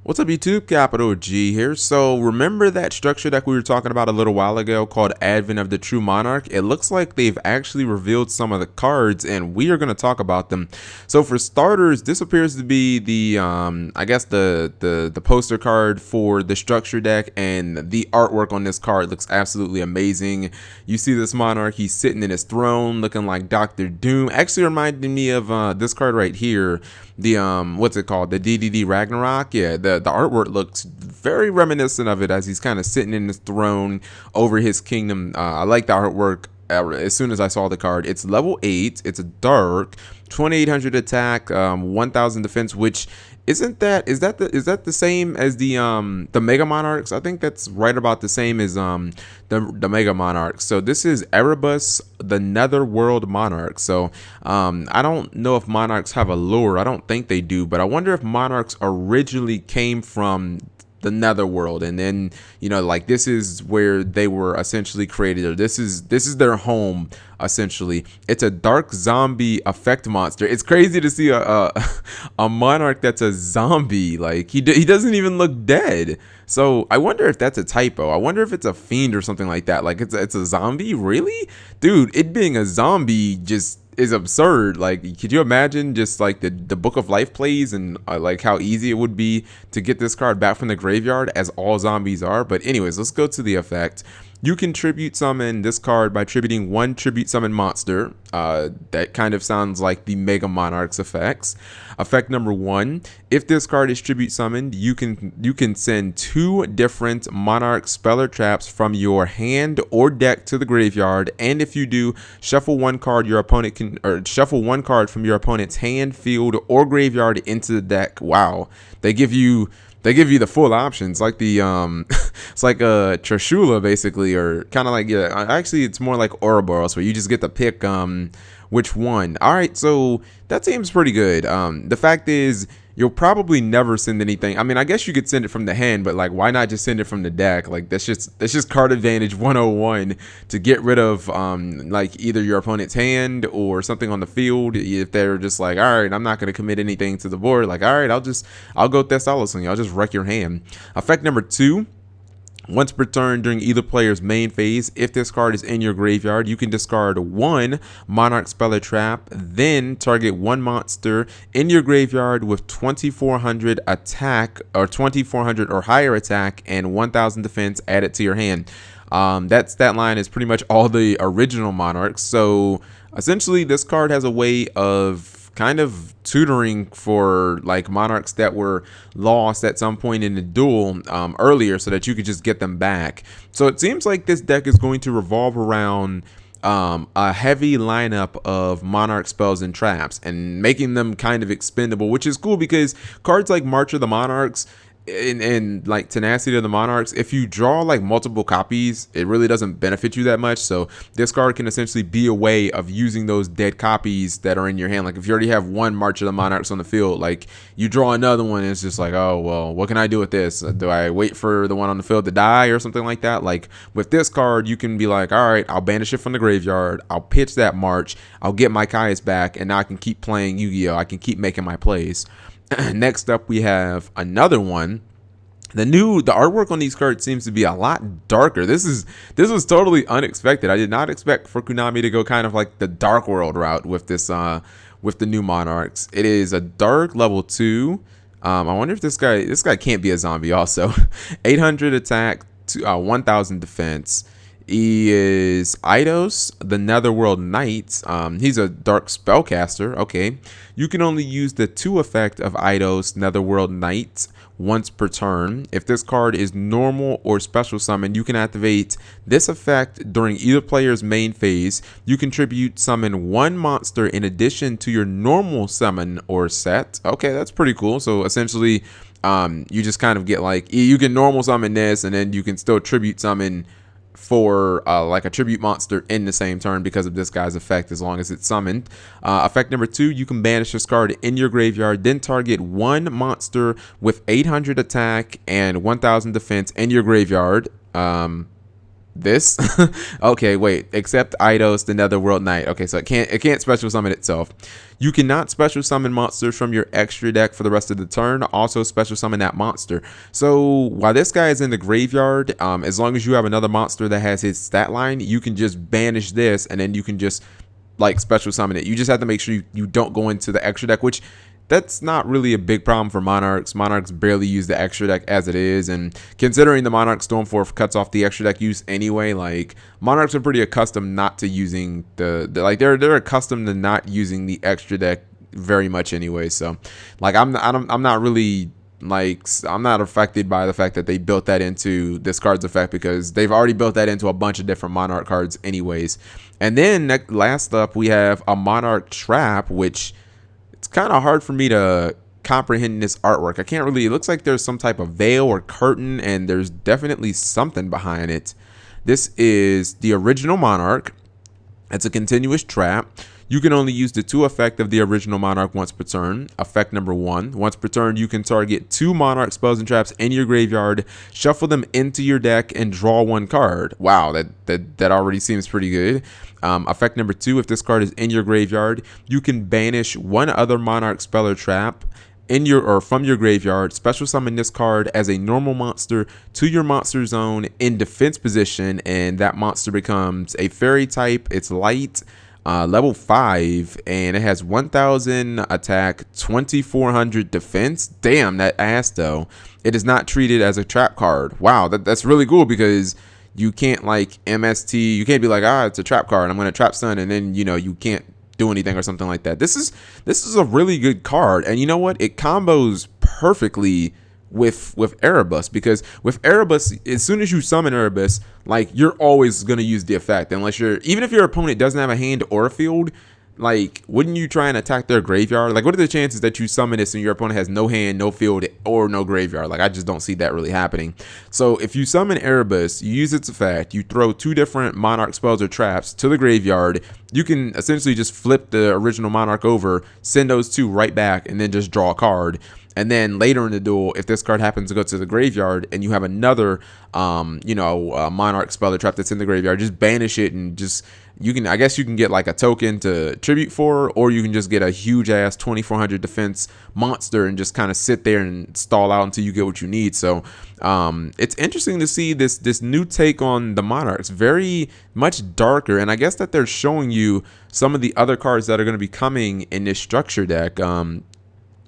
What's up YouTube, Capital G here. So remember that structure deck we were talking about a little while ago called Advent of the True Monarch? It looks like they've actually revealed some of the cards and we are going to talk about them. So for starters, this appears to be the I guess the poster card for the structure deck, and the artwork on this card looks absolutely amazing. You see this monarch, he's sitting in his throne looking like Dr. Doom. Actually reminding me of this card right here. The what's it called, the DDD Ragnarok. Yeah, the artwork looks very reminiscent of it as he's kind of sitting in his throne over his kingdom. I like the artwork. As soon as I saw the card, it's level 8, it's a dark, 2800 attack, 1000 defense, which is that the same as the Mega Monarchs? I think that's right about the same as the Mega Monarchs. So this is Erebus the Netherworld Monarch. So I don't know if Monarchs have a lore. I don't think they do, but I wonder if Monarchs originally came from the Netherworld, and then, you know, like, this is where they were essentially created, or this is their home essentially. It's a dark zombie effect monster. It's crazy to see a monarch that's a zombie. Like, he doesn't even look dead. So I wonder if that's a typo. I wonder if it's a fiend or something like that. Like, it's a zombie, really? Dude, it being a zombie just is absurd. Like, could you imagine just like the Book of Life plays, and like how easy it would be to get this card back from the graveyard, as all zombies are. But anyways, let's go to the effect. You can tribute summon this card by tributing one tribute summon monster. That kind of sounds like the Mega Monarchs effects. Effect number 1: if this card is tribute summoned, you can send 2 different Monarch speller traps from your hand or deck to the graveyard, and if you do, shuffle one card shuffle one card from your opponent's hand, field, or graveyard into the deck. Wow, they give you the full options, like the it's like a Trishula basically, or kind of like, yeah, actually it's more like Ouroboros, where you just get to pick which one. All right, so that seems pretty good. The fact is, you'll probably never send anything. I mean, I guess you could send it from the hand, but like, why not just send it from the deck? Like, that's just card advantage 101 to get rid of like either your opponent's hand or something on the field. If they're just like, all right, I'm not going to commit anything to the board, like, all right, I'll go Thessalos on you. I'll just wreck your hand. Effect number 2: once per turn during either player's main phase, if this card is in your graveyard, you can discard one Monarch Speller Trap, then target one monster in your graveyard with 2400 attack, or 2400 or higher attack, and 1000 defense added to your hand. That stat line is pretty much all the original Monarchs. So essentially, this card has a way of kind of tutoring for like monarchs that were lost at some point in the duel earlier, so that you could just get them back. So it seems like this deck is going to revolve around a heavy lineup of monarch spells and traps, and making them kind of expendable, which is cool because cards like March of the Monarchs and like Tenacity of the Monarchs, if you draw like multiple copies, it really doesn't benefit you that much. So this card can essentially be a way of using those dead copies that are in your hand. Like, if you already have one March of the Monarchs on the field, like, you draw another one, and it's just like, oh well, what can I do with this? Do I wait for the one on the field to die or something like that? Like, with this card, you can be like, all right, I'll banish it from the graveyard, I'll pitch that March, I'll get my Caius back, and now I can keep playing Yu-Gi-Oh! I can keep making my plays. Next up, we have another one. The artwork on these cards seems to be a lot darker. This was totally unexpected. I did not expect for Konami to go kind of like the Dark World route with this with the new Monarchs. It is a dark level 2. I wonder if this guy can't be a zombie also. 800 attack, 1000 defense. He is Idos, the Netherworld Knight. He's a dark spellcaster. Okay. You can only use the 2 effect of Idos, Netherworld Knight, once per turn. If this card is normal or special summon, you can activate this effect during either player's main phase. You contribute summon one monster in addition to your normal summon or set. Okay, that's pretty cool. So essentially, you just kind of get like, you can normal summon this, and then you can still tribute summon for like a tribute monster in the same turn because of this guy's effect, as long as it's summoned. Effect number 2: you can banish this card in your graveyard, then target one monster with 800 attack and 1000 defense in your graveyard. This okay, wait, except Idos the Netherworld Knight. Okay, so it can't special summon itself. You cannot special summon monsters from your extra deck for the rest of the turn. Also special summon that monster. So while this guy is in the graveyard, as long as you have another monster that has his stat line, you can just banish this and then you can just like special summon it. You just have to make sure you don't go into the extra deck, which that's not really a big problem for Monarchs. Monarchs barely use the extra deck as it is, and considering the Monarch Stormforth cuts off the extra deck use anyway, like Monarchs are pretty accustomed not to using the like they're accustomed to not using the extra deck very much anyway. So like I'm not really like I'm not affected by the fact that they built that into this card's effect, because they've already built that into a bunch of different Monarch cards anyways. And then last up we have a Monarch Trap, which it's kind of hard for me to comprehend this artwork. I can't really, it looks like there's some type of veil or curtain, and there's definitely something behind it. This is the original Monarch. It's a continuous trap. You can only use the 2 effect of the original Monarch once per turn. Effect number 1. Once per turn, you can target 2 Monarch spells and traps in your graveyard, shuffle them into your deck, and draw 1 card. Wow, that already seems pretty good. Effect number 2, if this card is in your graveyard, you can banish 1 other Monarch spell or trap in your or from your graveyard, special summon this card as a normal monster to your monster zone in defense position, and that monster becomes a fairy type. It's light, level 5, and it has 1000 attack, 2400 defense. Damn, that ass though. It is not treated as a trap card. Wow, that's really cool, because you can't like MST, you can't be like, it's a trap card, I'm gonna trap stun, and then you can't do anything or something like that. This is a really good card, and you know what? It combos perfectly with Erebus, because with Erebus, as soon as you summon Erebus, like you're always gonna use the effect, unless even if your opponent doesn't have a hand or a field. Like, wouldn't you try and attack their graveyard? Like, what are the chances that you summon this and your opponent has no hand, no field, or no graveyard? Like, I just don't see that really happening. So if you summon Erebus, you use its effect, you throw 2 different Monarch spells or traps to the graveyard, you can essentially just flip the original Monarch over, send those 2 right back, and then just draw a card. And then later in the duel, if this card happens to go to the graveyard and you have another, Monarch spell or trap that's in the graveyard, just banish it and just, I guess you can get like a token to tribute for, or you can just get a huge ass 2400 defense monster and just kind of sit there and stall out until you get what you need. So it's interesting to see this new take on the Monarchs, very much darker, and I guess that they're showing you some of the other cards that are going to be coming in this structure deck.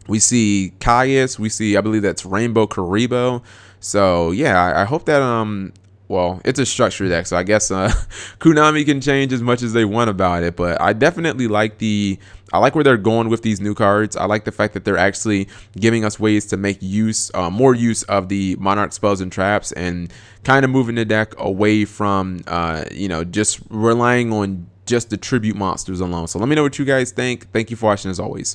We see Caius, we see, I believe that's Rainbow Karibo. So yeah, I hope that well, it's a structure deck, so I guess Konami can change as much as they want about it, but I definitely like I like where they're going with these new cards. I like the fact that they're actually giving us ways to make more use of the Monarch spells and traps, and kind of moving the deck away from just relying on just the tribute monsters alone. So let me know what you guys think. Thank you for watching as always.